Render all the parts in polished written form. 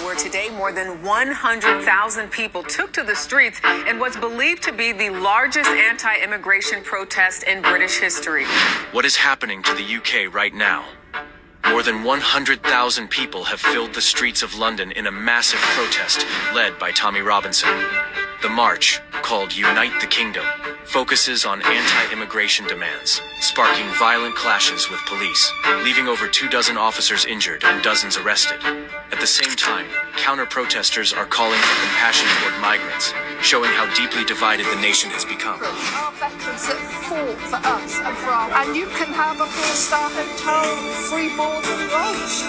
where today more than 100,000 people took to the streets in what's believed to be the largest anti-immigration protest in British history. What is happening to the UK right now? More than 100,000 people have filled the streets of London in a massive protest led by Tommy Robinson. The march, called Unite the Kingdom, focuses on anti-immigration demands, sparking violent clashes with police, leaving over 24 officers injured and dozens arrested. At the same time, counter-protesters are calling for compassion toward migrants, showing how deeply divided the nation has become. Our veterans that fought for us and for our... And you can have a four-star hotel, free board and lunch.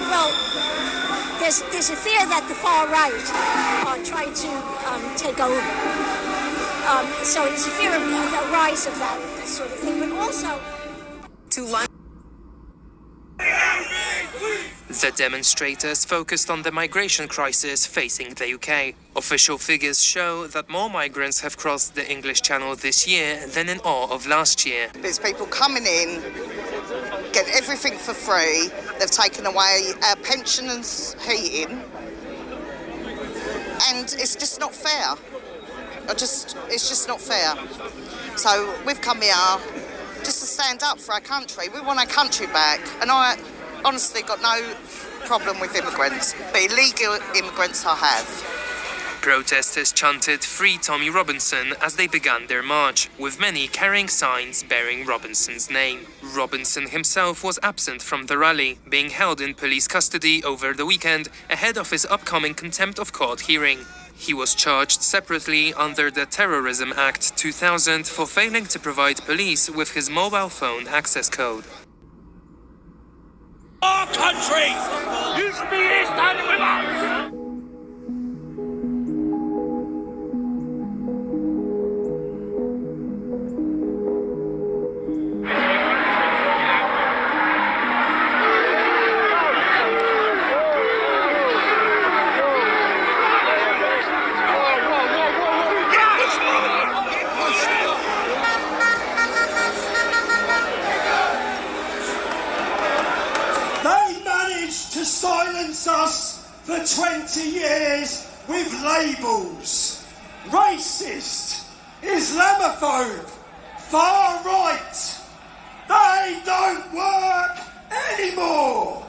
Well, there's a fear that the far right are trying to take over. So there's a fear of the rise of that sort of thing, but also To London. The demonstrators focused on the migration crisis facing the UK. Official figures show that more migrants have crossed the English Channel this year than in all of last year. There's people coming in, getting everything for free. They've taken away our pensioners' heating, and it's just not fair. It's just not fair. So we've come here just to stand up for our country. We want our country back, and I honestly got no problem with immigrants, but illegal immigrants I have. Protesters chanted "Free Tommy Robinson" as they began their march, with many carrying signs bearing Robinson's name. Robinson himself was absent from the rally, being held in police custody over the weekend ahead of his upcoming contempt of court hearing. He was charged separately under the Terrorism Act 2000 for failing to provide police with his mobile phone access code. Our country! You should be here standing with us! To silence us for 20 years with labels. Racist, Islamophobe, far right. They don't work anymore.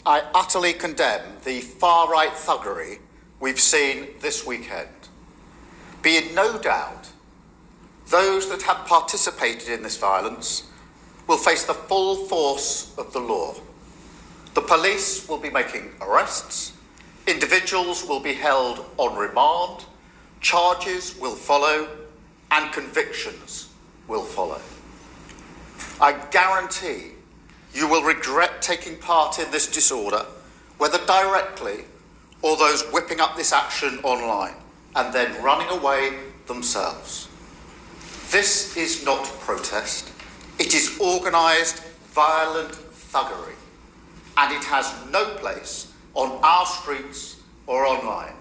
I utterly condemn the far-right thuggery we've seen this weekend. Be in no doubt, those that have participated in this violence will face the full force of the law. The police will be making arrests, individuals will be held on remand, charges will follow, and convictions will follow. I guarantee you will regret taking part in this disorder, whether directly or those whipping up this action online and then running away themselves. This is not protest. It is organised, violent thuggery, and it has no place on our streets or online.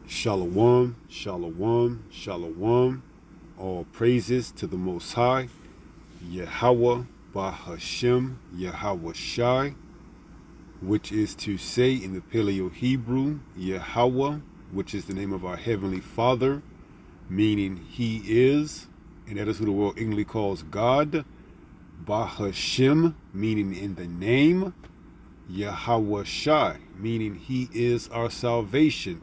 Shalom, shalom, shalom. All praises to the Most High, Yahweh Bahashem Yahweh Shai, which is to say in the Paleo-Hebrew, Yahweh, which is the name of our Heavenly Father, meaning He is, and that is who the world English calls God. Bahashem, meaning in the name. Yahweh Shai, meaning He is our salvation.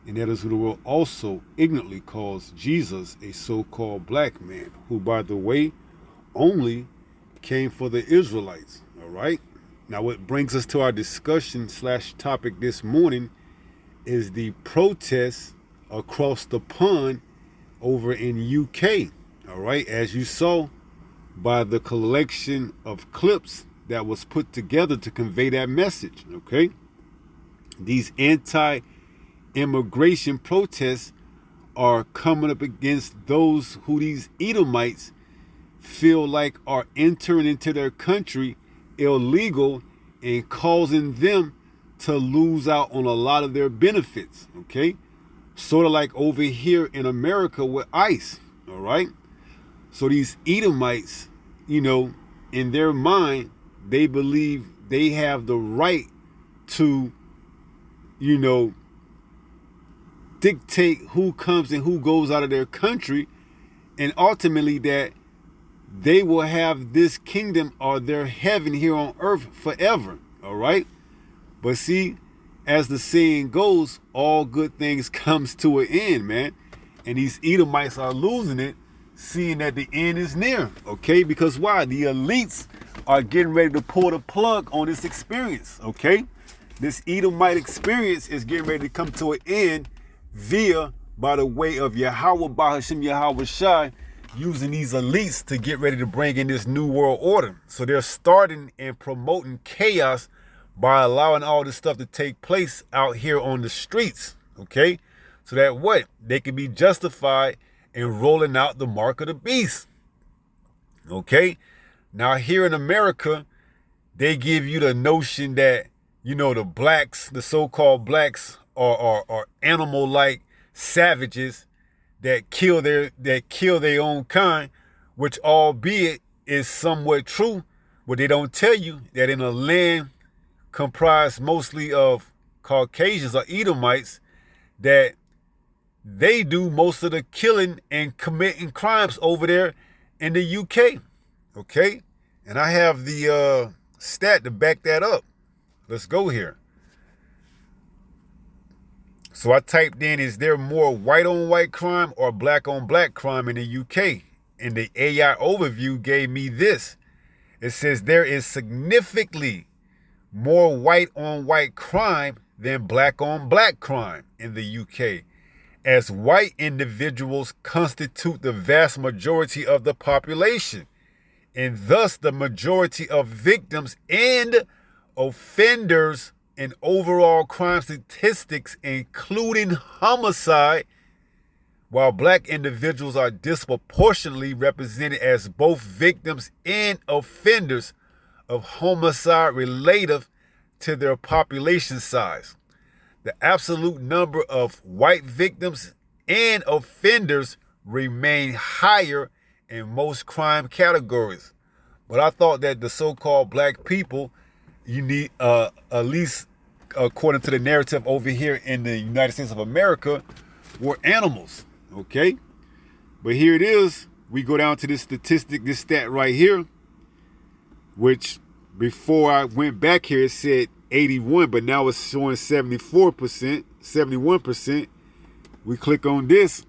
And that is who the world also ignorantly calls Jesus, a so-called black man, who, by the way, only came for the Israelites. All right. Now, what brings us to our discussion / topic this morning is the protests across the pond over in UK. All right, as you saw by the collection of clips that was put together to convey that message. Okay, these anti-immigration protests are coming up against those who these Edomites feel like are entering into their country illegal and causing them to lose out on a lot of their benefits. Okay, sort of like over here in America with ICE. All right, so these Edomites, you know, in their mind, they believe they have the right to, you know, dictate who comes and who goes out of their country, and ultimately that they will have this kingdom or their heaven here on earth forever. All right, but see, as the saying goes, all good things comes to an end, man. And these Edomites are losing it, seeing that the end is near. Okay, because why? The elites are getting ready to pull the plug on this experience. Okay, this Edomite experience is getting ready to come to an end via by the way of Yahweh Bahashim Yahweh Shai, using these elites to get ready to bring in this new world order. So they're starting and promoting chaos by allowing all this stuff to take place out here on the streets. Okay, so that what? They can be justified in rolling out the mark of the beast. Okay, now here in America, they give you the notion that, you know, the blacks, the so-called blacks, are animal-like savages that kill their own kind, which albeit is somewhat true, but they don't tell you that in a land comprised mostly of Caucasians or Edomites, that they do most of the killing and committing crimes over there in the UK. Okay, and I have the stat to back that up. Let's go here. So I typed in, is there more white on white crime or black on black crime in the UK? And the AI overview gave me this. It says there is significantly more white on white crime than black on black crime in the UK, as white individuals constitute the vast majority of the population, and thus the majority of victims and offenders in overall crime statistics, including homicide, while black individuals are disproportionately represented as both victims and offenders of homicide relative to their population size. The absolute number of white victims and offenders remain higher in most crime categories. But I thought that the so-called black people, you need, at least according to the narrative over here in the United States of America, were animals. Okay? But here it is. We go down to this statistic, this stat right here, which before I went back here, it said 81, but now it's showing 74%, 71%. We click on this.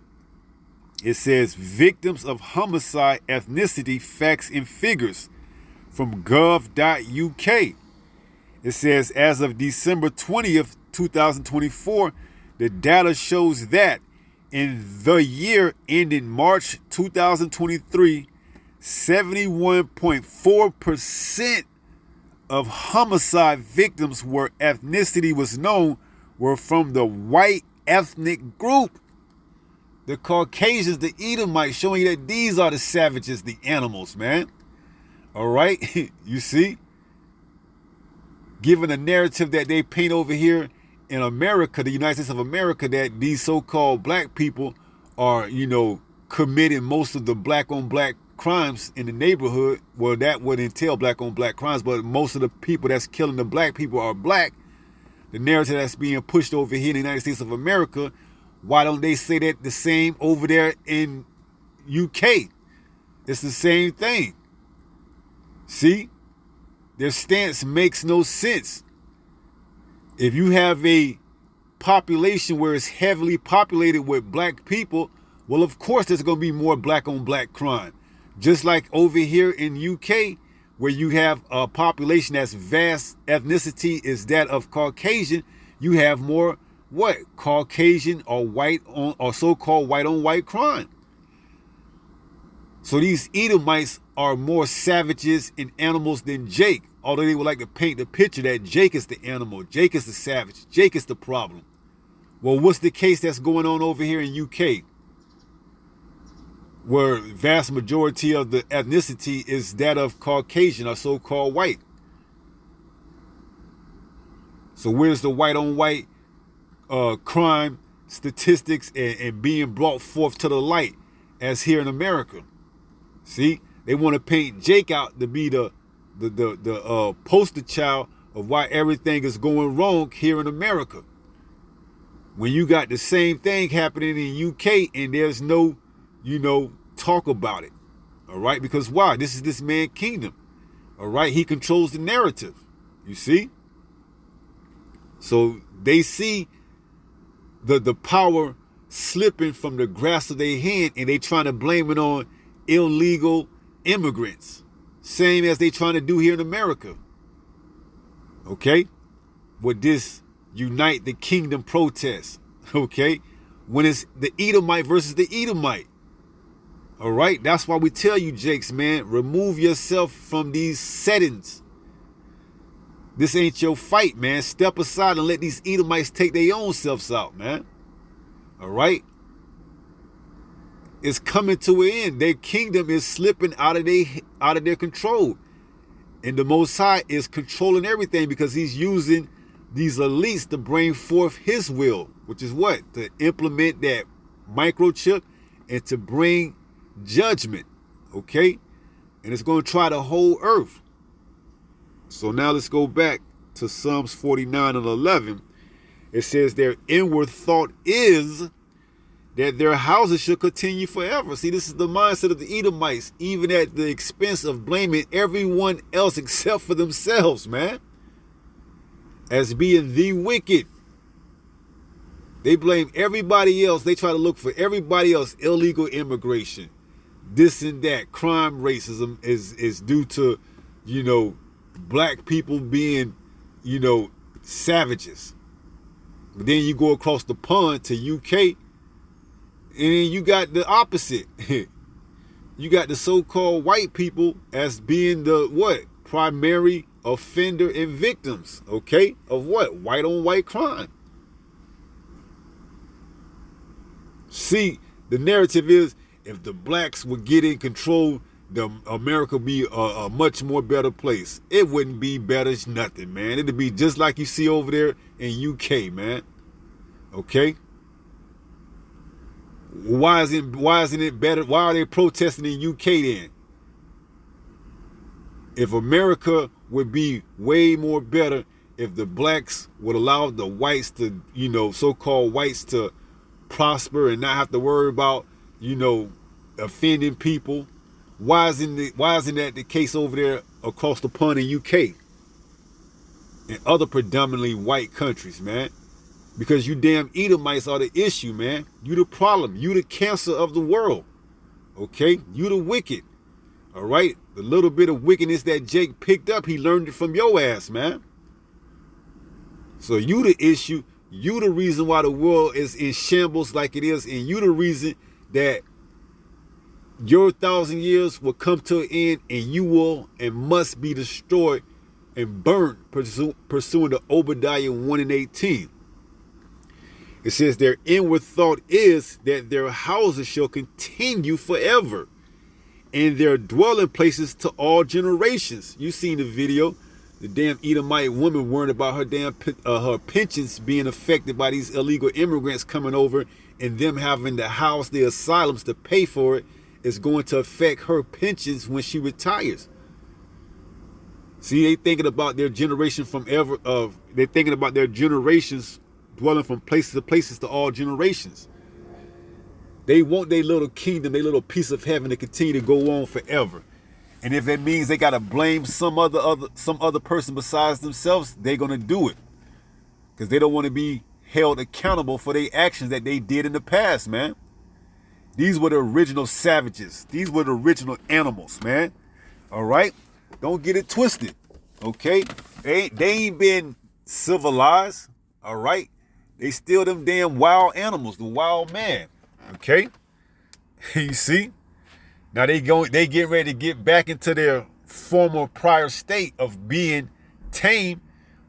It says victims of homicide ethnicity facts and figures from gov.uk. It says as of December 20th, 2024, the data shows that in the year ending March 2023, 71.4% of homicide victims where ethnicity was known were from the white ethnic group. The Caucasians, the Edomites, showing you that these are the savages, the animals, man. All right, you see? Given the narrative that they paint over here in America, the United States of America, that these so-called black people are, you know, committing most of the black on black crimes in the neighborhood. Well, that would entail black on black crimes, but most of the people that's killing the black people are black. The narrative that's being pushed over here in the United States of America, why don't they say that the same over there in UK? It's the same thing. See? Their stance makes no sense. If you have a population where it's heavily populated with black people, well, of course there's going to be more black on black crime. Just like over here in UK, where you have a population that's vast ethnicity is that of Caucasian, you have more what? Caucasian or white on or so-called white on white crime. So these Edomites are more savages and animals than Jake, although they would like to paint the picture that Jake is the animal, Jake is the savage, Jake is the problem. Well, what's the case that's going on over here in UK, where vast majority of the ethnicity is that of Caucasian or so-called white? So where's the white on white crime statistics and being brought forth to the light as here in America? See, they want to paint Jake out to be the poster child of why everything is going wrong here in America, when you got the same thing happening in UK and there's no, talk about it. All right, because why? This is this man's kingdom. All right, he controls the narrative. You see? So they see the power slipping from the grasp of their hand, and they trying to blame it on illegal immigrants, same as they trying to do here in America. Okay, with this Unite the Kingdom protest. Okay, when it's the Edomite versus the Edomite. All right, that's why we tell you, Jakes, man, remove yourself from these settings. This ain't your fight, man. Step aside and let these Edomites take their own selves out, man. All right? It's coming to an end. Their kingdom is slipping out of their control. And the Most High is controlling everything because he's using these elites to bring forth his will, which is what? To implement that microchip and to bring judgment, okay? And it's going to try the whole earth. So now let's go back to Psalms 49 and 11. It says their inward thought is that their houses should continue forever. See, this is the mindset of the Edomites, even at the expense of blaming everyone else except for themselves, man, as being the wicked. They blame everybody else. They try to look for everybody else. Illegal immigration, this and that, crime, racism is due to, black people being, savages. But then you go across the pond to UK, and then you got the opposite. You got the so-called white people as being the what? Primary offender and victims, okay? Of what? White on white crime. See, the narrative is if the blacks would get in control, America would be a much more better place. It wouldn't be better as nothing, man. It'd be just like you see over there in UK, man. Okay? Why isn't it better? Why are they protesting in UK then? If America would be way more better if the blacks would allow the whites to, so-called whites to prosper and not have to worry about, offending people. Why isn't that the case over there across the pond in UK and other predominantly white countries, man? Because you damn Edomites are the issue, man. You the problem. You the cancer of the world. Okay? You the wicked. All right? The little bit of wickedness that Jake picked up, he learned it from your ass, man. So you the issue. You the reason why the world is in shambles like it is, and you the reason that your 1,000 years will come to an end, and you will and must be destroyed and burned pursuing to Obadiah 1 and 18. It says their inward thought is that their houses shall continue forever and their dwelling places to all generations. You seen the video. The damn Edomite woman worrying about her damn her pensions being affected by these illegal immigrants coming over and them having to house the asylums to pay for it is going to affect her pensions when she retires. See, they thinking about their generation they're thinking about their generations dwelling from places to places to all generations. They want their little kingdom, their little piece of heaven to continue to go on forever. And if it means they got to blame some other person besides themselves, they're going to do it. Because they don't want to be held accountable for their actions that they did in the past, man. These were the original savages. These were the original animals, man. All right? Don't get it twisted, okay? They ain't been civilized, all right? They still them damn wild animals, the wild man, okay? You see? Now they getting ready to get back into their former prior state of being tame.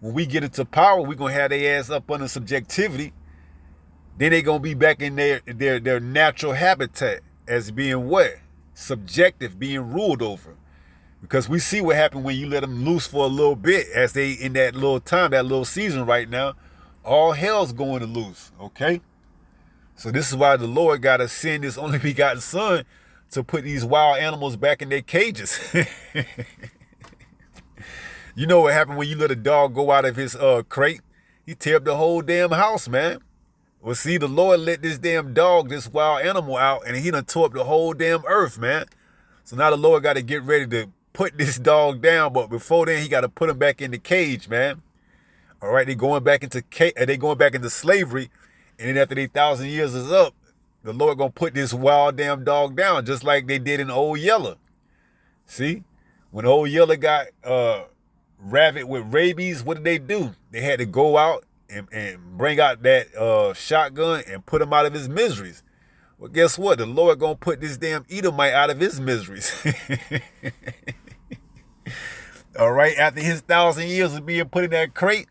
When we get into power, we're gonna have their ass up under subjectivity. Then they gonna be back in their natural habitat as being what? Subjective, being ruled over. Because we see what happened when you let them loose for a little bit, as they in that little time, that little season right now, all hell's going to loose, okay? So this is why the Lord got to send his only begotten son to put these wild animals back in their cages. You know what happened when you let a dog go out of his crate? He tear up the whole damn house, man. Well, see, the Lord let this damn dog, this wild animal out, and he done tore up the whole damn earth, man. So now the Lord got to get ready to put this dog down, but before then, he got to put him back in the cage, man. All right, they going back into slavery, and then after their 1,000 years is up, the Lord gonna put this wild damn dog down, just like they did in Old Yeller. See, when Old Yeller got rabid with rabies, what did they do? They had to go out and bring out that shotgun and put him out of his miseries. Well, guess what? The Lord gonna put this damn Edomite out of his miseries. All right, after his 1,000 years of being put in that crate,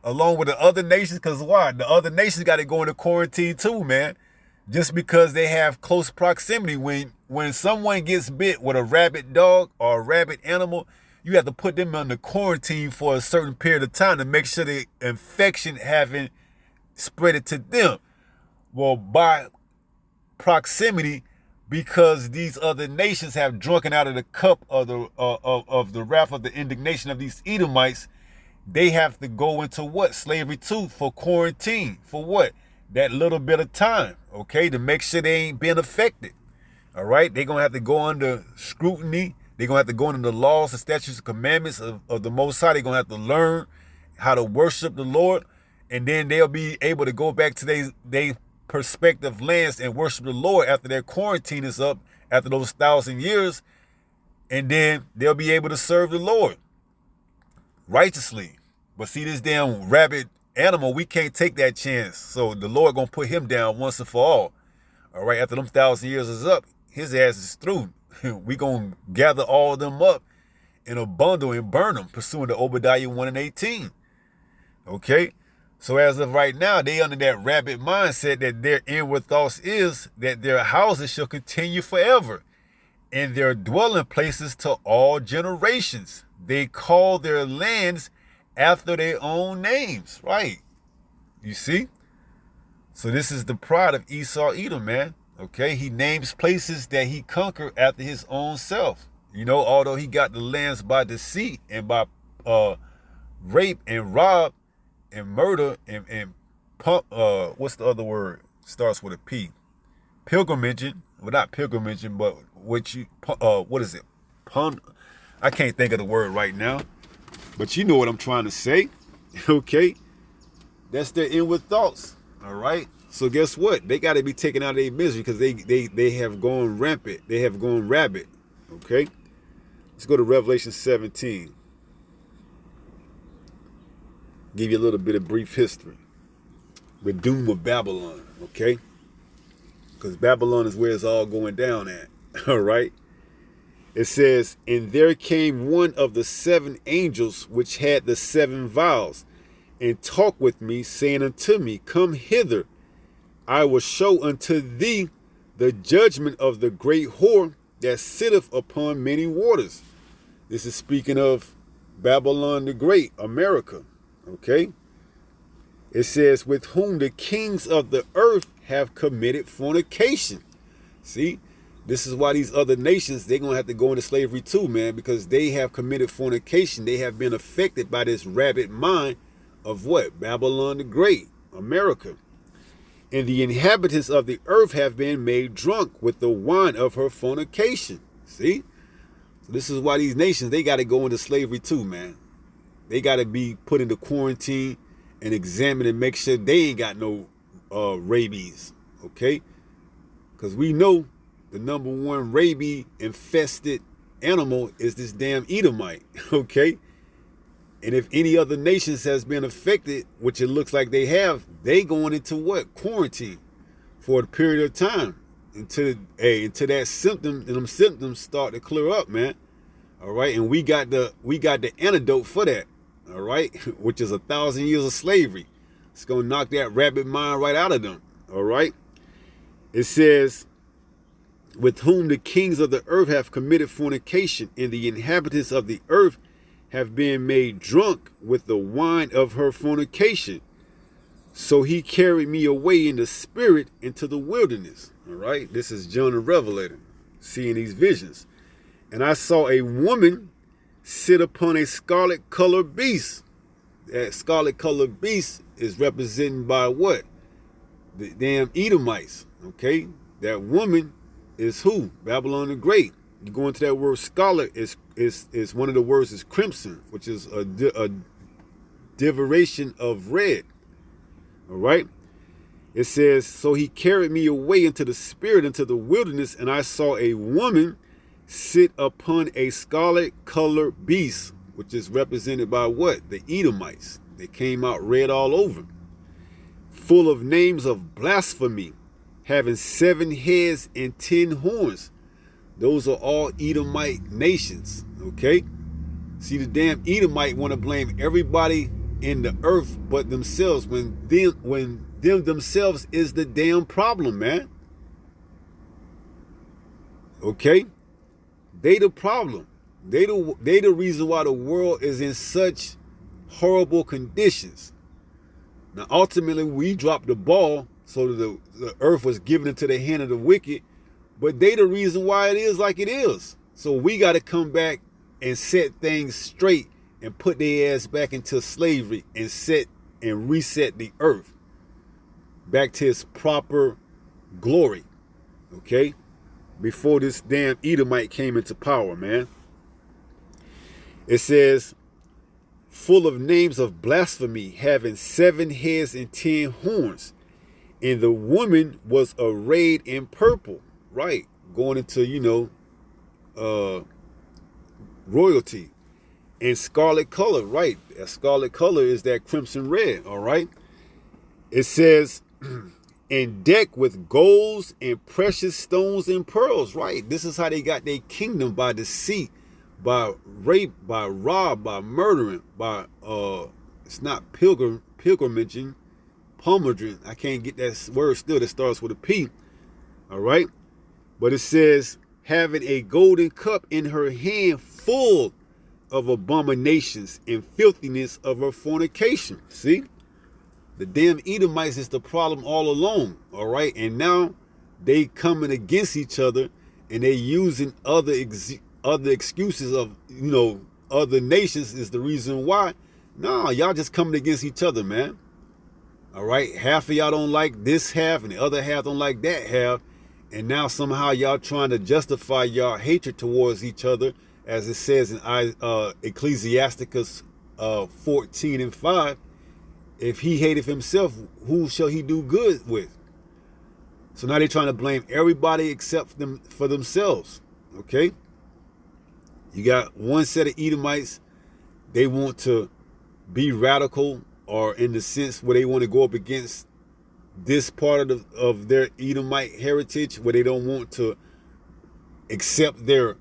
along with the other nations, because why? The other nations got to go into quarantine too, man. Just because they have close proximity. When someone gets bit with a rabid dog or a rabid animal, you have to put them under quarantine for a certain period of time to make sure the infection haven't spread it to them. Well, by proximity, because these other nations have drunken out of the cup of the wrath of the indignation of these Edomites, they have to go into what? Slavery too, for quarantine. For what? That little bit of time, okay? To make sure they ain't been affected. All right? They're going to have to go under scrutiny. They're going to have to go under the laws, the statutes, and commandments of the Most High. They're going to have to learn how to worship the Lord. And then they'll be able to go back to their prospective lands and worship the Lord after their quarantine is up, after those 1,000 years. And then they'll be able to serve the Lord righteously. But see, this damn rabid animal, we can't take that chance. So the Lord gonna put him down once and for all. All right, after them 1,000 years is up, his ass is through. We gonna gather all of them up in a bundle and burn them, pursuant to Obadiah 1:18. Okay, so as of right now, they under that rabid mindset that their inward thoughts is that their houses shall continue forever, and their dwelling places to all generations. They call their lands after their own names, right? You see? So this is the pride of Esau Edom, man. Okay, he names places that he conquered after his own self. You know, although he got the lands by deceit and by rape and rob and murder and what's the other word? Starts with a P. Pilgrimaging. Well, not pilgrimaging, but what is it? I can't think of the word right now. But you know what I'm trying to say. Okay? That's their inward thoughts. All right? So guess what? They got to be taken out of their misery because they have gone rampant. They have gone rabid. Okay? Let's go to Revelation 17. Give you a little bit of brief history. The doom of Babylon. Okay? Because Babylon is where it's all going down at. All right? It says, and there came one of the 7 angels which had the 7 vials, and talked with me, saying unto me, come hither, I will show unto thee the judgment of the great whore that sitteth upon many waters. This is speaking of Babylon the Great, America. Okay? It says, with whom the kings of the earth have committed fornication. See? This is why these other nations, they're going to have to go into slavery too, man, because they have committed fornication. They have been affected by this rabid mind of what? Babylon the Great, America. And the inhabitants of the earth have been made drunk with the wine of her fornication. See? So this is why these nations, they got to go into slavery too, man. They got to be put into quarantine and examined and make sure they ain't got no rabies, okay? Because we know the number one rabies-infested animal is this damn Edomite, okay? And if any other nations has been affected, which it looks like they have, they going into what? Quarantine for a period of time. until that symptom and them symptoms start to clear up, man. All right, and we got the antidote for that. All right, which is 1,000 years of slavery. It's gonna knock that rabbit mind right out of them. All right, it says, with whom the kings of the earth have committed fornication, and the inhabitants of the earth have been made drunk with the wine of her fornication. So he carried me away in the spirit into the wilderness. All right, this is John the Revelator seeing these visions. And I saw a woman sit upon a scarlet colored beast. That scarlet colored beast is represented by what? The damn Edomites. Okay, that woman is who? Babylon the Great. You go into that word scarlet, is one of the words is crimson, which is a derivation of red. All right. It says, so he carried me away into the spirit, into the wilderness, and I saw a woman sit upon a scarlet colored beast, which is represented by what? The Edomites. They came out red all over, full of names of blasphemy, having 7 heads and 10 horns. Those are all Edomite nations. Okay. See, the damn Edomite want to blame everybody in the earth but themselves, when them themselves is the damn problem, man. Okay, they the problem. They the reason why the world is in such horrible conditions. Now ultimately we dropped the ball, so the earth was given into the hand of the wicked, but they the reason why it is like it is. So we got to come back and set things straight and put their ass back into slavery and set and reset the earth back to its proper glory. Okay? Before this damn Edomite came into power, man. It says, full of names of blasphemy, having 7 heads and 10 horns. And the woman was arrayed in purple. Right. Going into, royalty. And scarlet color, right? That scarlet color is that crimson red, all right? It says, and decked with golds and precious stones and pearls, right? This is how they got their kingdom, by deceit, by rape, by rob, by murdering, by, it's not pilgrimaging, palmerdring. I can't get that word still that starts with a P, all right? But it says, having a golden cup in her hand full of abominations and filthiness of her fornication. See, the damn Edomites is the problem all along. All right, and now they coming against each other, and they using other excuses of other nations is the reason why. No, y'all just coming against each other, man. All right, half of y'all don't like this half, and the other half don't like that half, and now somehow y'all trying to justify y'all hatred towards each other. As it says in Ecclesiasticus 14:5, if he hateth himself, who shall he do good with? So now they're trying to blame everybody except them for themselves. Okay? You got one set of Edomites, they want to be radical, or in the sense where they want to go up against this part of their Edomite heritage, where they don't want to accept their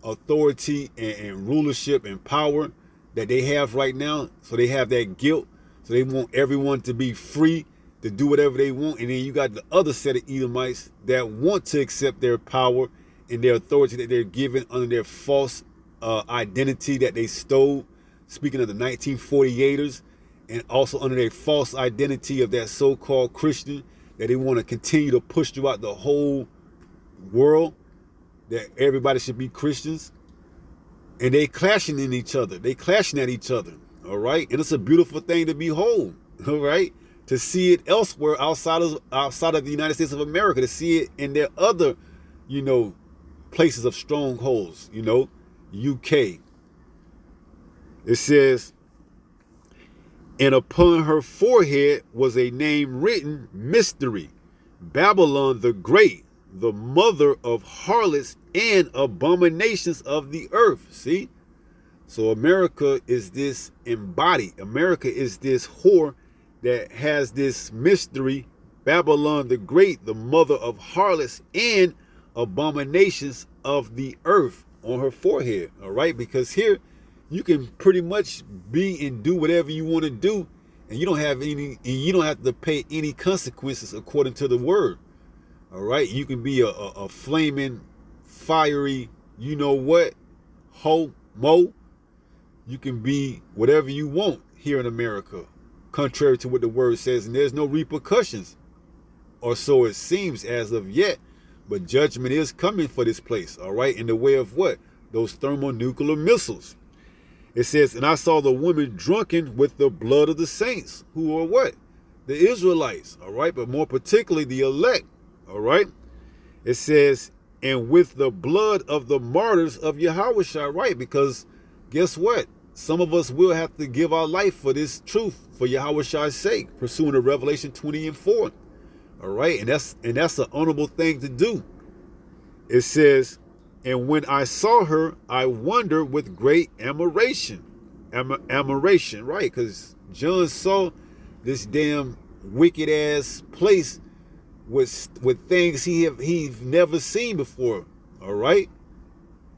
authority and rulership and power that they have right now. So they have that guilt. So they want everyone to be free to do whatever they want. And then you got the other set of Edomites that want to accept their power and their authority that they're given under their false identity that they stole. Speaking of the 1948ers, and also under their false identity of that so-called Christian that they want to continue to push throughout the whole world, that everybody should be Christians. And they clashing in each other. They clashing at each other. All right. And it's a beautiful thing to behold. All right. To see it elsewhere outside of the United States of America, to see it in their other, places of strongholds, UK. It says, and upon her forehead was a name written, Mystery, Babylon the Great, the mother of harlots and abominations of the earth. See? So America is this embodied. America is this whore that has this mystery, Babylon the Great, the mother of harlots and abominations of the earth on her forehead. All right, because here you can pretty much be and do whatever you want to do, and you don't have to pay any consequences according to the word. All right, you can be a flaming, fiery, you know what, homo. You can be whatever you want here in America, contrary to what the word says, and there's no repercussions, or so it seems as of yet. But judgment is coming for this place, all right, in the way of what? Those thermonuclear missiles. It says, and I saw the woman drunken with the blood of the saints, who are what? The Israelites, all right, but more particularly the elect, all right. It says, and with the blood of the martyrs of Yahushua, right? Because guess what? Some of us will have to give our life for this truth, for Yahushua's sake, pursuing to Revelation 20 and 4. All right, and that's an honorable thing to do. It says, and when I saw her, I wondered with great admiration, right? Because John saw this damn wicked ass place with things he's never seen before. All right,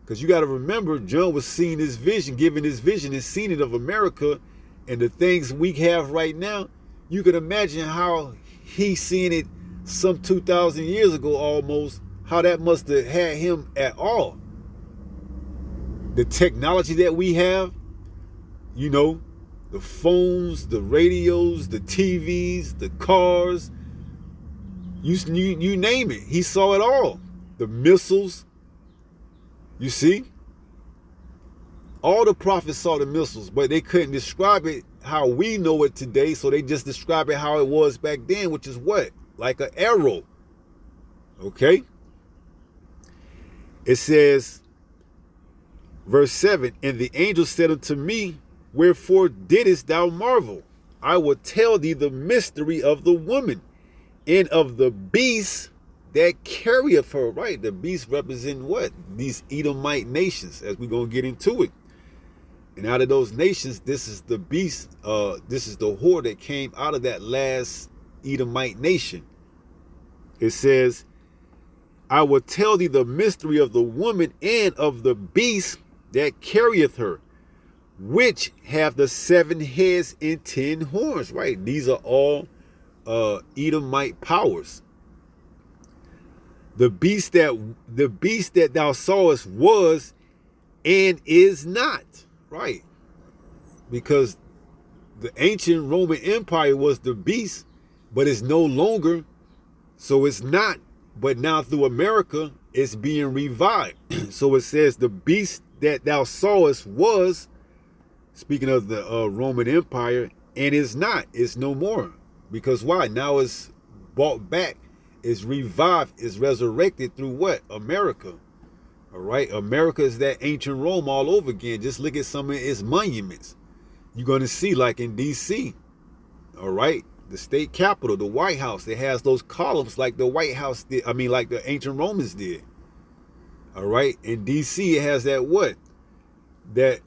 because you got to remember, John was seeing this vision, giving this vision and seeing it of America and the things we have right now. You can imagine how he's seeing it some 2,000 years ago almost, how that must have had him at all. The technology that we have, you know, the phones, the radios, the TVs, the cars, you name it. He saw it all. The missiles, you see? All the prophets saw the missiles, but they couldn't describe it how we know it today, so they just describe it how it was back then, which is what? Like an arrow. Okay? It says, verse 7, and the angel said unto me, wherefore didst thou marvel? I will tell thee the mystery of the woman and of the beast that carrieth her. Right? The beast represent what? These Edomite nations, as we're going to get into it. And out of those nations, this is the beast, this is the whore that came out of that last Edomite nation. It says, I will tell thee the mystery of the woman and of the beast that carrieth her, which have the 7 heads and 10 horns. Right? These are all Edomite powers. The beast that thou sawest was and is not. Right? Because the ancient Roman Empire was the beast, but it's no longer. So it's not, but now through America, it's being revived. So it says the beast that thou sawest was, speaking of the Roman Empire, and is not, it's no more. Because why? Now it's brought back, it's revived, it's resurrected through what? America. All right, America is that ancient Rome all over again. Just look at some of its monuments. You're going to see, like in D.C., all right, the state capitol, the White House, it has those columns like the White House did, like the ancient Romans did. All right, in D.C. it has that what? That,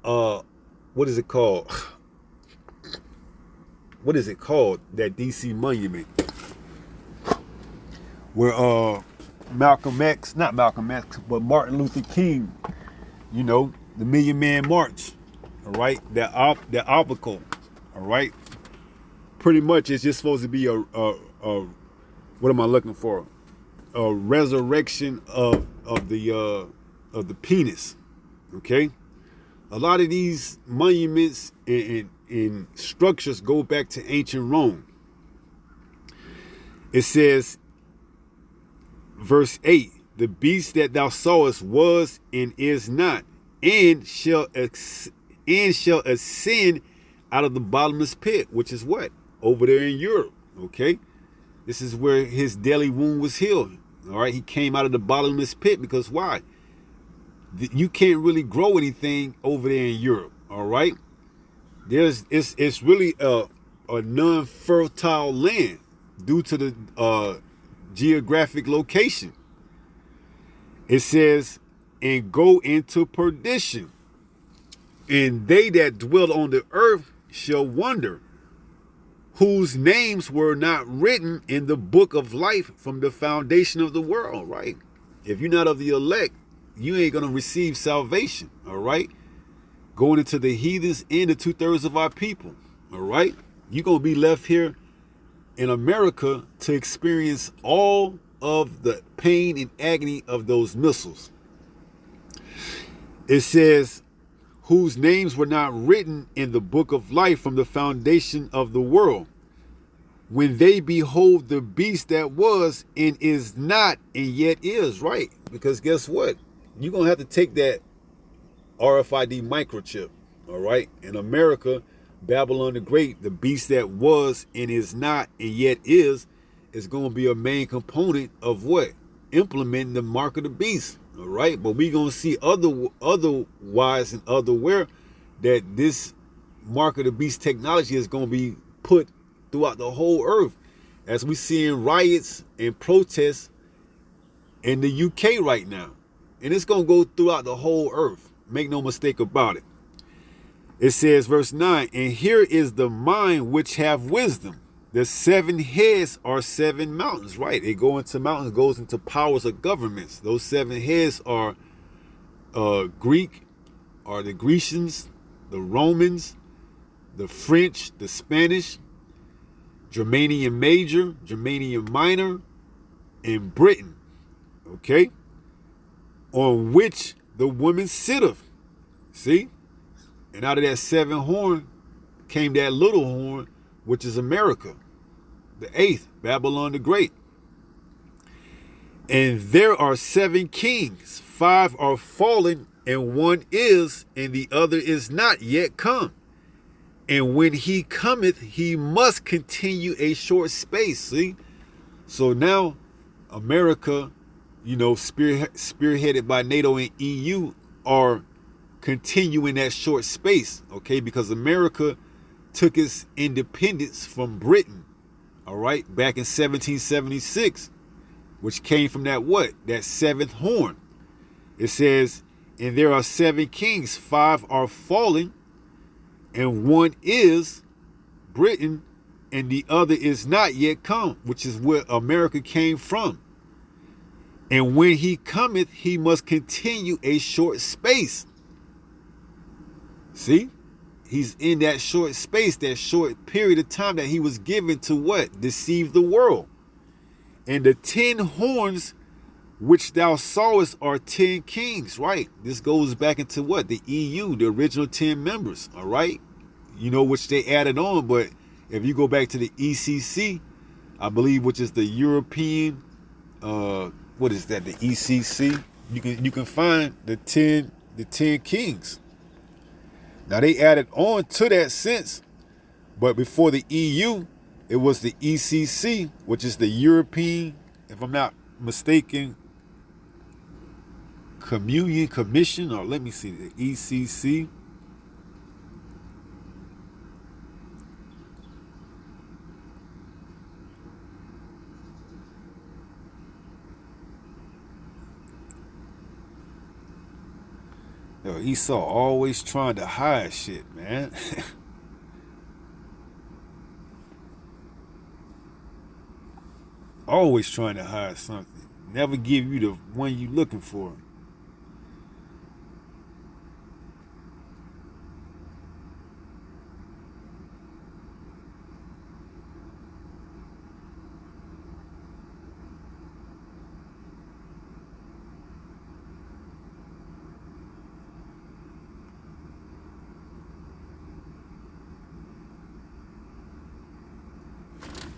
what is it called? What is it called? That D.C. monument. Where, Malcolm X, not Malcolm X, but Martin Luther King, you know, the Million Man March, all right, that obstacle, all right, pretty much it's just supposed to be a what am I looking for? A resurrection of the penis, okay? A lot of these monuments and structures go back to ancient Rome. It says, verse 8, the beast that thou sawest was and is not, and shall ascend out of the bottomless pit, which is what? Over there in Europe, okay? This is where his deadly wound was healed, all right? He came out of the bottomless pit because why? You can't really grow anything over there in Europe, all right? It's really a non-fertile land due to the geographic location. It says, and go into perdition, and they that dwell on the earth shall wonder, whose names were not written in the book of life from the foundation of the world, right? If you're not of the elect, you ain't going to receive salvation, all right? Going into the heathens and the 2/3 of our people, all right? You're going to be left here in America to experience all of the pain and agony of those missiles. It says, whose names were not written in the book of life from the foundation of the world, when they behold the beast that was and is not and yet is, right? Because guess what? You're going to have to take that RFID microchip, all right? In America, Babylon the Great, the beast that was and is not and yet is going to be a main component of what? Implementing the mark of the beast, all right? But we're going to see otherwise and otherwhere that this mark of the beast technology is going to be put throughout the whole earth, as we seeing riots and protests in the UK right now. And it's going to go throughout the whole earth. Make no mistake about it. It says, verse 9, and here is the mind which have wisdom. The 7 heads are 7 mountains, right? It go into mountains, goes into powers of governments. Those 7 heads are Greek, are the Grecians, the Romans, the French, the Spanish, Germanium Major, Germanium Minor, and Britain, okay? On which the woman sitteth. See? And out of that 7 horn came that little horn, which is America, the 8th, Babylon the Great. And there are 7 kings, 5 are fallen, and 1 is, and the other is not yet come. And when he cometh, he must continue a short space. See? So now America, you know, spearheaded by NATO and EU, are continuing that short space, okay? Because America took its independence from Britain, all right, back in 1776, which came from that what? That 7th horn. It says, and there are 7 kings, 5 are fallen, and 1 is Britain, and the other is not yet come, which is where America came from. And when he cometh, he must continue a short space. See? He's in that short space, that short period of time that he was given to what? Deceive the world. And the 10 horns which thou sawest are 10 kings, right? This goes back into what? The EU, the original 10 members, all right? You know, which they added on, but if you go back to the ECC, I believe, which is the European, what is that? The ECC. You can find the 10 kings. Now they added on to that since, but before the EU, it was the ECC, which is the European, if I'm not mistaken, Commission, or let me see, the ECC. Yo, Esau always trying to hide shit, man. Always trying to hide something. Never give you the one you looking for.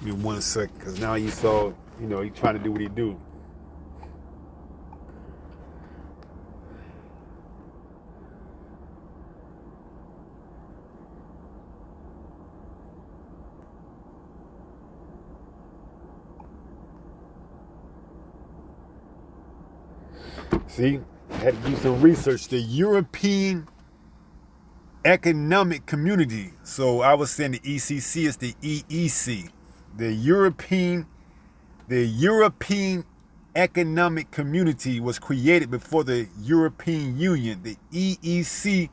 Give me 1 second, because now you saw, you know, he trying to do what he do. See, I had to do some research. The European Economic Community. So I was saying the ECC is the EEC. The European Economic Community was created before the European Union. The EEC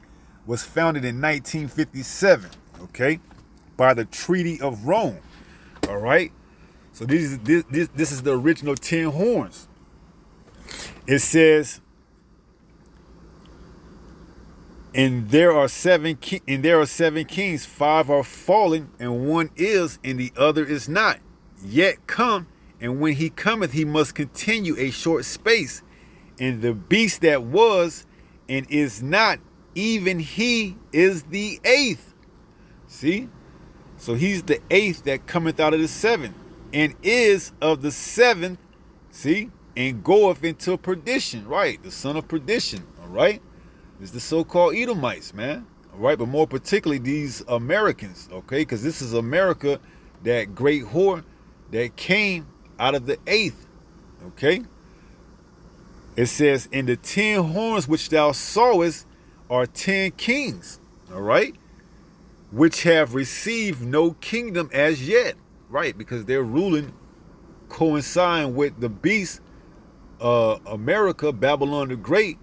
was founded in 1957, okay, by the Treaty of Rome. All right. So this is the original 10 horns. It says, and there are seven kings, 5 are fallen, and one is, and the other is not yet come. And when he cometh, he must continue a short space. And the beast that was and is not, even he is the 8th. See? So he's the 8th that cometh out of the 7, and is of the 7th, see, and goeth into perdition, right? The son of perdition, all right? It's the so-called Edomites, man, all right? But more particularly these Americans, okay? Because this is America, that great whore that came out of the 8th, okay? It says, in the 10 horns which thou sawest are 10 kings, all right? Which have received no kingdom as yet, right? Because they're ruling, coinciding with the beast, America, Babylon the Great,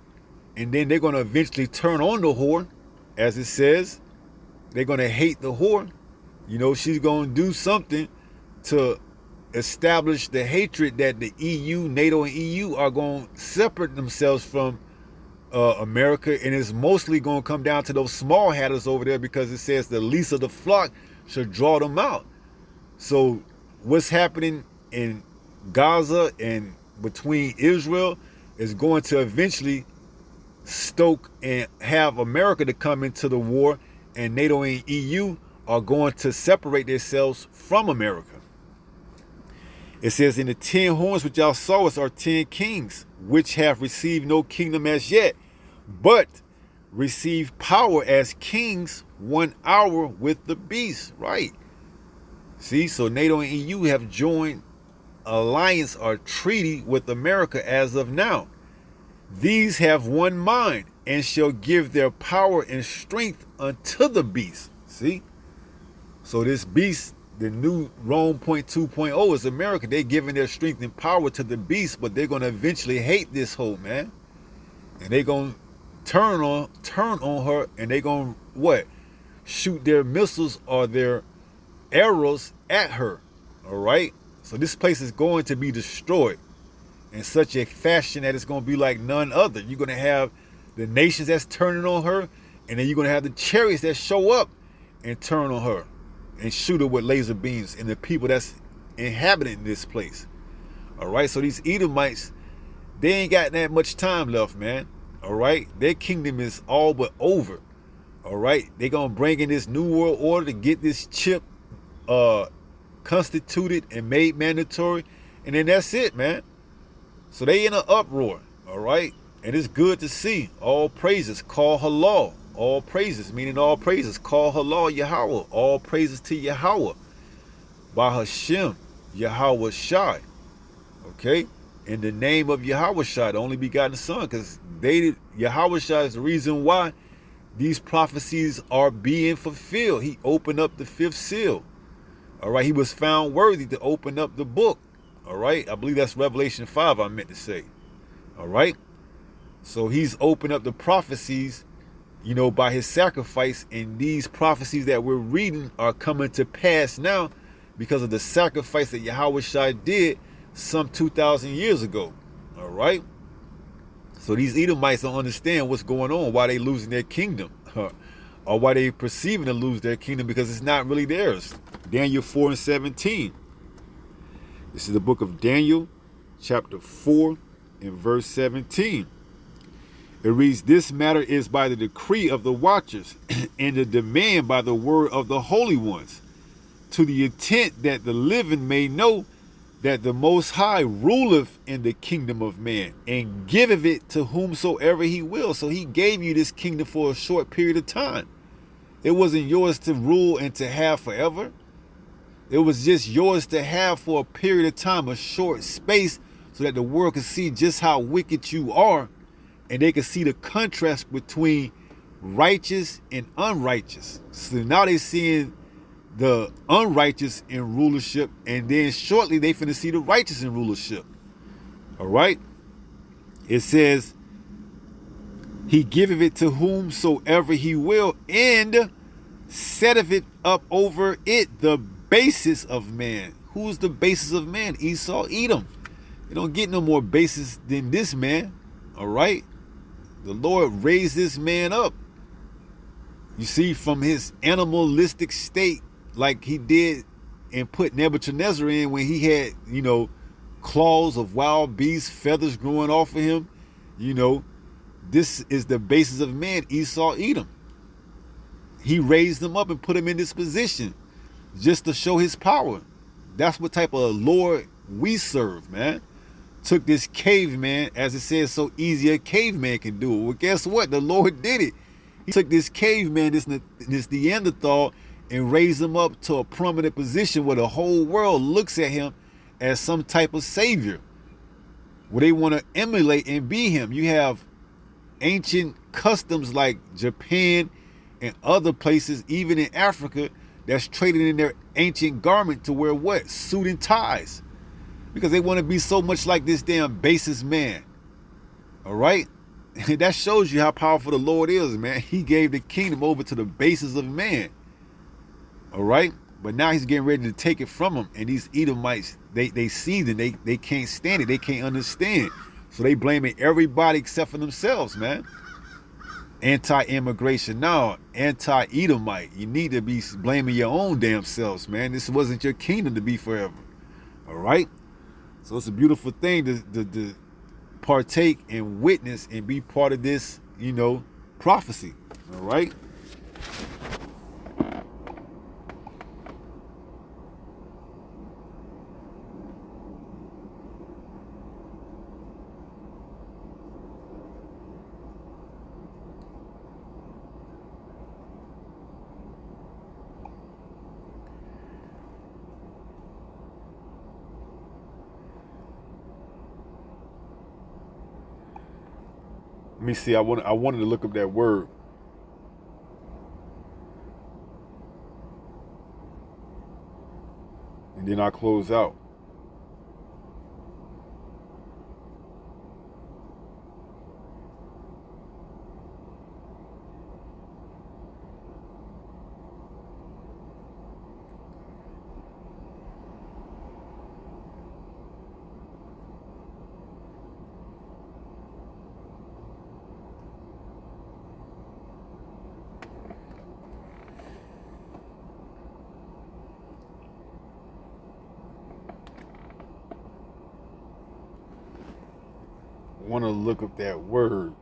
and then they're going to eventually turn on the whore, as it says. They're going to hate the whore. You know, she's going to do something to establish the hatred that the EU, NATO and EU are going to separate themselves from America, and it's mostly going to come down to those small hatters over there, because it says the least of the flock should draw them out. So what's happening in Gaza and between Israel is going to eventually stoke and have America to come into the war, and NATO and EU are going to separate themselves from America. It says, in the 10 horns which thou sawest are 10 kings, which have received no kingdom as yet, but receive power as kings 1 hour with the beast, right? See, so NATO and EU have joined alliance or treaty with America as of now. These have one mind, and shall give their power and strength unto the beast. See? So this beast, the new Rome 2.0 is America. They're giving their strength and power to the beast, but they're going to eventually hate this whole, man. And they're going to turn on her, and they're going to, what? Shoot their missiles or their arrows at her. All right? So this place is going to be destroyed in such a fashion that it's going to be like none other. You're going to have the nations that's turning on her, and then you're going to have the chariots that show up and turn on her and shoot her with laser beams, and the people that's inhabiting this place. All right, so these Edomites, they ain't got that much time left, man. All right, their kingdom is all but over. All right, they're going to bring in this new world order to get this chip constituted and made mandatory, and then that's it, man. So they in an uproar, all right? And it's good to see. All praises, call halal. All praises, meaning all praises, call halal Yahweh. All praises to Yahweh. By Hashem, Yahweh Shai. Okay? In the name of Yahweh Shai, the only begotten Son, because Yahweh Shai is the reason why these prophecies are being fulfilled. He opened up the 5th seal. All right? He was found worthy to open up the book. All right, I believe that's Revelation 5 I meant to say. All right, so he's opened up the prophecies, you know, by his sacrifice, and these prophecies that we're reading are coming to pass now because of the sacrifice that Yahweh Shai did some 2,000 years ago. All right, so these Edomites don't understand what's going on, why they losing their kingdom, or why they perceiving to lose their kingdom, because it's not really theirs. Daniel 4:17. This is the book of Daniel, chapter 4, and verse 17. It reads, this matter is by the decree of the watchers, and the demand by the word of the holy ones, to the intent that the living may know that the Most High ruleth in the kingdom of man, and giveth it to whomsoever he will. So he gave you this kingdom for a short period of time. It wasn't yours to rule and to have forever. It was just yours to have for a period of time, a short space, so that the world could see just how wicked you are, and they could see the contrast between righteous and unrighteous. So now they're seeing the unrighteous in rulership, and then shortly they finna see the righteous in rulership. All right? It says, he giveth it to whomsoever he will, and setteth it up over it the basis of man. Who's the basis of man? Esau, Edom. You don't get no more basis than this man. All right? The Lord raised this man up. You see, from his animalistic state, like he did and put Nebuchadnezzar in when he had, claws of wild beasts, feathers growing off of him. This is the basis of man, Esau, Edom. He raised them up and put him in this position just to show his power. That's what type of Lord we serve, man. Took this caveman, as it says, so easy a caveman can do it. Well, guess what? The Lord did it. He took this caveman, this Neanderthal, and raised him up to a prominent position where the whole world looks at him as some type of savior, where they want to emulate and be him. You have ancient customs like Japan and other places, even in Africa, that's traded in their ancient garment to wear what? Suit and ties. Because they want to be so much like this damn basis man. All right? That shows you how powerful the Lord is, man. He gave the kingdom over to the basis of man. All right? But now he's getting ready to take it from them. And these Edomites, they see that they can't stand it. They can't understand. So they blaming everybody except for themselves, man. Anti-immigration. No, anti-Edomite. You need to be blaming your own damn selves, man. This wasn't your kingdom to be forever. All right? So it's a beautiful thing to partake and witness and be part of this, prophecy. All right? Let me see. I wanted to look up that word. And then I'll close out. Want to look up that word.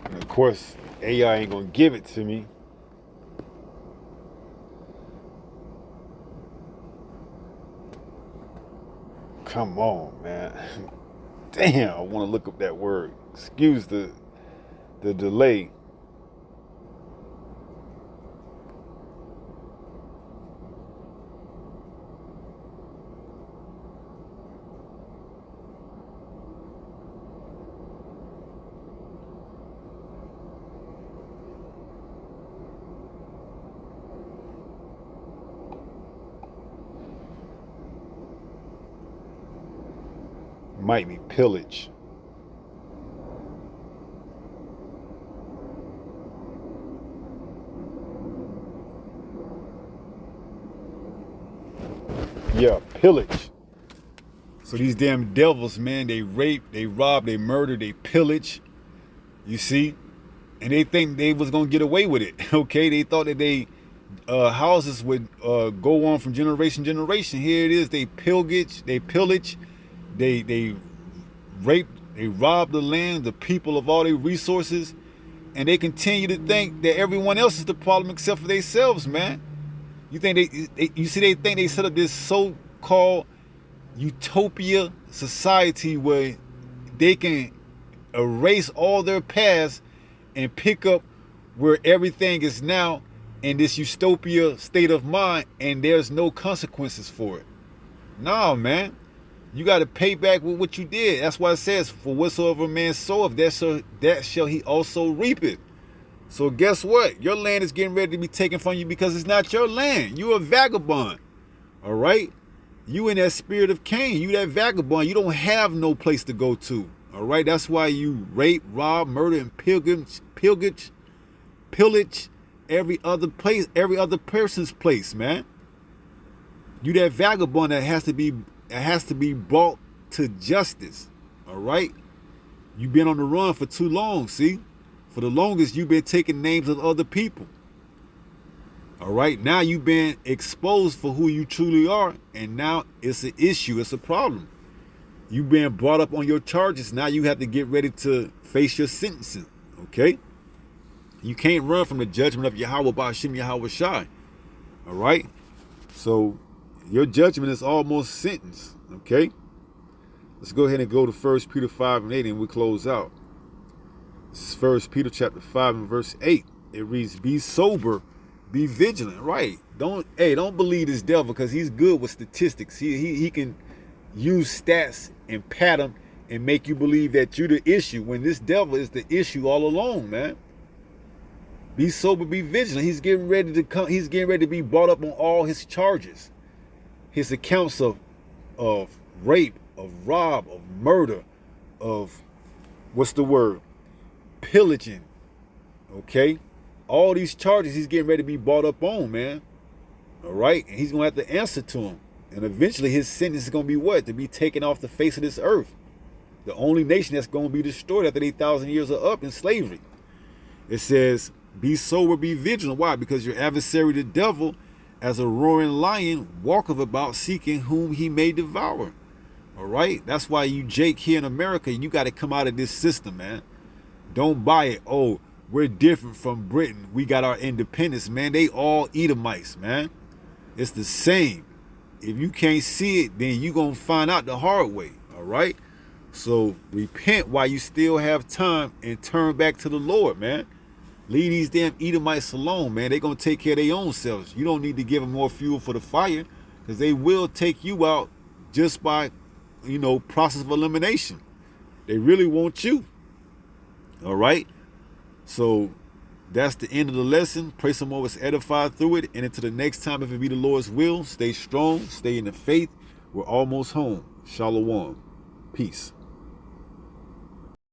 And of course, AI ain't gonna give it to me. Come on, man. Damn, I want to look up that word. Excuse the delay. Might be pillage. Yeah, pillage. So these damn devils, man, they rape, they rob, they murder, they pillage. You see? And they think they was gonna get away with it. Okay, they thought that they houses would go on from generation to generation. Here it is, they pillage, they rape, they rob the land, the people of all their resources, and they continue to think that everyone else is the problem except for themselves, man. You think they think they set up this so-called utopia society where they can erase all their past and pick up where everything is now in this utopia state of mind and there's no consequences for it. No, man. You got to pay back with what you did. That's why it says, for whatsoever man soweth, that shall he also reap it. So guess what? Your land is getting ready to be taken from you because it's not your land. You're a vagabond. All right? You in that spirit of Cain. You that vagabond. You don't have no place to go to. All right? That's why you rape, rob, murder, and pillage every other place, every other person's place, man. You that vagabond that has to be brought to justice. All right? You've been on the run for too long, see? For the longest, you've been taking names of other people. All right? Now you've been exposed for who you truly are, and now it's an issue. It's a problem. You've been brought up on your charges. Now you have to get ready to face your sentencing. Okay? You can't run from the judgment of Yahweh Ba'ashem Yahweh Shai. All right? So your judgment is almost sentenced. Okay? Let's go ahead and go to 1 Peter 5 and 8 and we close out. This is 1 Peter chapter 5 and verse 8. It reads, be sober, be vigilant. Right. Don't believe this devil because he's good with statistics. He can use stats and pat them and make you believe that you're the issue when this devil is the issue all along, man. Be sober, be vigilant. He's getting ready to come. He's getting ready to be brought up on all his charges. His accounts of rape, of rob, of murder, of pillaging. Okay? All these charges he's getting ready to be brought up on, man. All right? And he's going to have to answer to him. And eventually his sentence is going to be what? To be taken off the face of this earth. The only nation that's going to be destroyed after 8,000 years are up in slavery. It says, be sober, be vigilant. Why? Because your adversary, the devil, as a roaring lion, walketh about seeking whom he may devour. All right? That's why you Jake here in America, you got to come out of this system, man. Don't buy it. Oh, we're different from Britain. We got our independence, man. They all Edomites, man. It's the same. If you can't see it, then you're going to find out the hard way. All right? So repent while you still have time and turn back to the Lord, man. Leave these damn Edomites alone, man. They're going to take care of their own selves. You don't need to give them more fuel for the fire because they will take you out just by, process of elimination. They really want you. All right? So that's the end of the lesson. Pray some more was edified through it. And until the next time, if it be the Lord's will, stay strong, stay in the faith. We're almost home. Shalom. Peace.